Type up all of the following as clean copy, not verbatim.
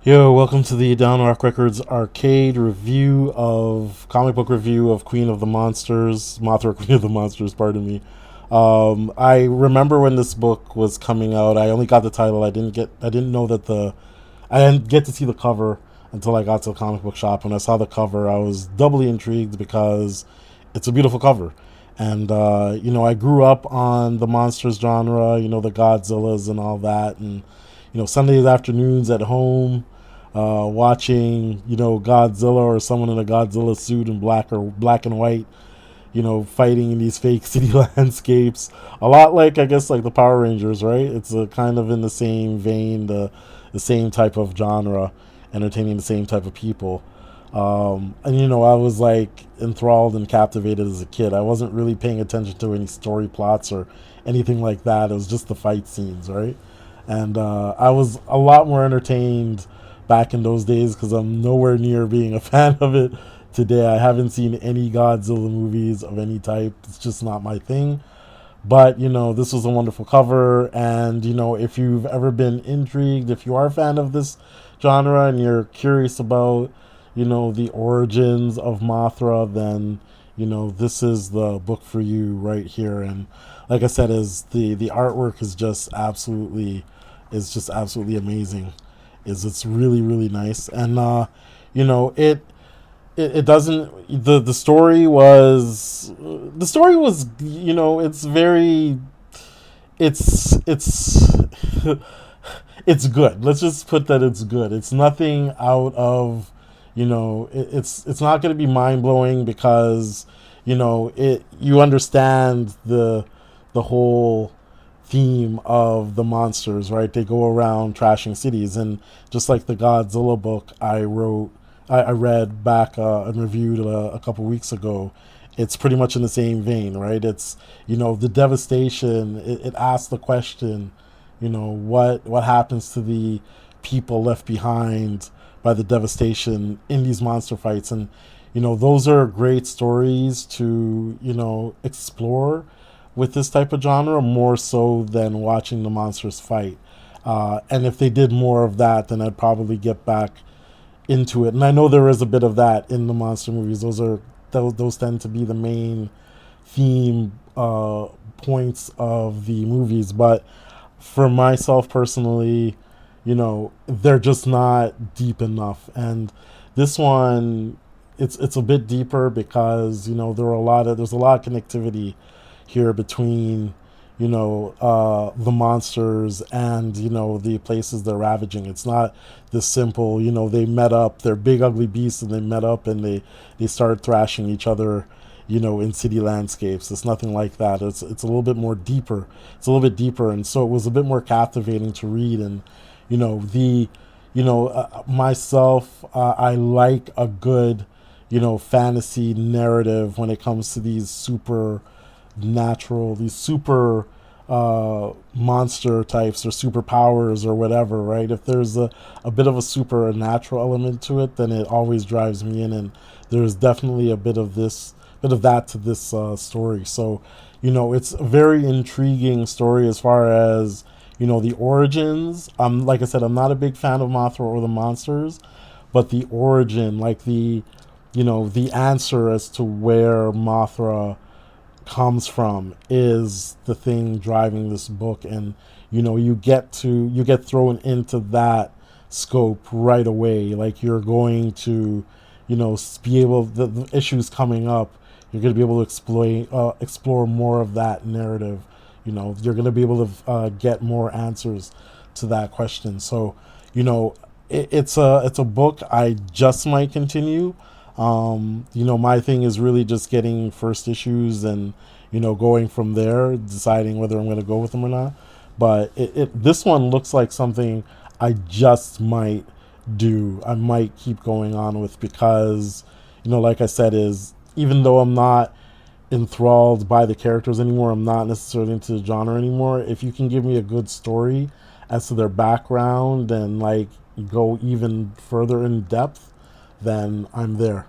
Yo, welcome to the Downrock Records arcade review of comic book review of Queen of the Monsters, Mothra Queen of the Monsters. Pardon me. I remember when this book was coming out. I only got the title. I didn't know that I didn't get to see the cover until I got to the comic book shop. When I saw the cover, I was doubly intrigued because it's a beautiful cover. And I grew up on the monsters genre. The Godzillas and all that, and Sundays afternoons at home watching, Godzilla or someone in a Godzilla suit in black or black and white, fighting in these fake city landscapes. A lot like, I guess, like the Power Rangers, right? It's a kind of in the same vein, the same type of genre, entertaining the same type of people. I was like enthralled and captivated as a kid. I wasn't really paying attention to any story plots or anything like that. It was just the fight scenes, right? And I was a lot more entertained back in those days because I'm nowhere near being a fan of it today. I haven't seen any Godzilla movies of any type. It's just not my thing. But, this was a wonderful cover. And, if you've ever been intrigued, if you are a fan of this genre and you're curious about, the origins of Mothra, then, this is the book for you right here. And like I said, is the artwork is just absolutely amazing. It's really, really nice. And, you know, it doesn't, the story was, it's very, it's it's good. Let's just put that it's good. It's nothing out of, it's not going to be mind blowing because, you understand the whole theme of the monsters, right? They go around trashing cities, and just like the Godzilla book I read back and reviewed a couple weeks ago, it's pretty much in the same vein, right? It's, the devastation. It asks the question, what happens to the people left behind by the devastation in these monster fights. And those are great stories to explore with this type of genre, more so than watching the monsters fight. And if they did more of that, then I'd probably get back into it. And I know there is a bit of that in the monster movies. Those tend to be the main theme points of the movies. But for myself personally, they're just not deep enough. And this one, it's a bit deeper because there's a lot of connectivity here between the monsters and the places they're ravaging. It's not this simple, they met up, they're big ugly beasts, and they met up and they start thrashing each other, in city landscapes. It's nothing like that. It's a little bit more deeper. It's a little bit deeper, and so it was a bit more captivating to read. And myself, I like a good fantasy narrative when it comes to these super monster types or superpowers or whatever, right? If there's a bit of a supernatural element to it, then it always drives me in, and there's definitely a bit of that to this story. So, it's a very intriguing story as far as the origins. Like I said, I'm not a big fan of Mothra or the monsters, but the origin, like the answer as to where Mothra comes from, is the thing driving this book. And you get thrown into that scope right away. Like, you're going to be able, the issues coming up, you're going to be able to explore more of that narrative. You're going to be able to get more answers to that question. So it's a book I just might continue. My thing is really just getting first issues and going from there, deciding whether I'm going to go with them or not. But this one looks like something I just might do. I might keep going on with because like I said, is even though I'm not enthralled by the characters anymore, I'm not necessarily into the genre anymore. If you can give me a good story as to their background and like go even further in depth, then I'm there.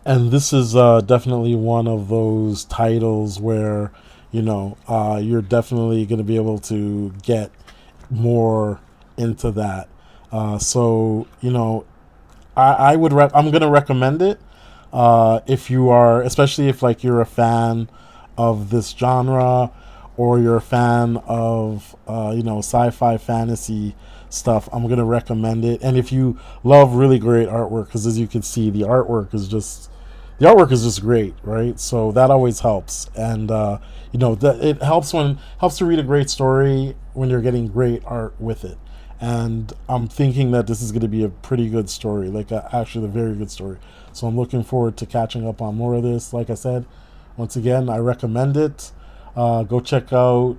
And this is definitely one of those titles where you're definitely going to be able to get more into that. So I would I'm gonna recommend it if you are, especially if like you're a fan of this genre, or you're a fan of sci-fi fantasy stuff. I'm gonna recommend it. And if you love really great artwork, because as you can see, the artwork is just great, right? So that always helps. And that it helps to read a great story when you're getting great art with it. And I'm thinking that this is going to be a pretty good story, like actually a very good story. So I'm looking forward to catching up on more of this. Like I said, once again, I recommend it. Go check out,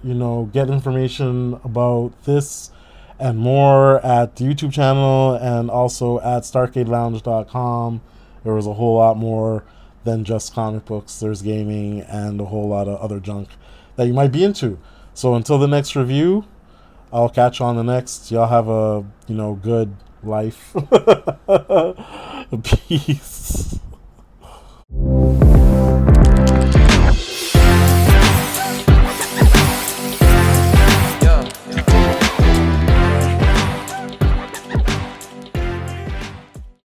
get information about this and more at the YouTube channel, and also at starcadelounge.com. There was a whole lot more than just comic books. There's gaming and a whole lot of other junk that you might be into. So until the next review, I'll catch you on the next. Y'all have a good life. Peace.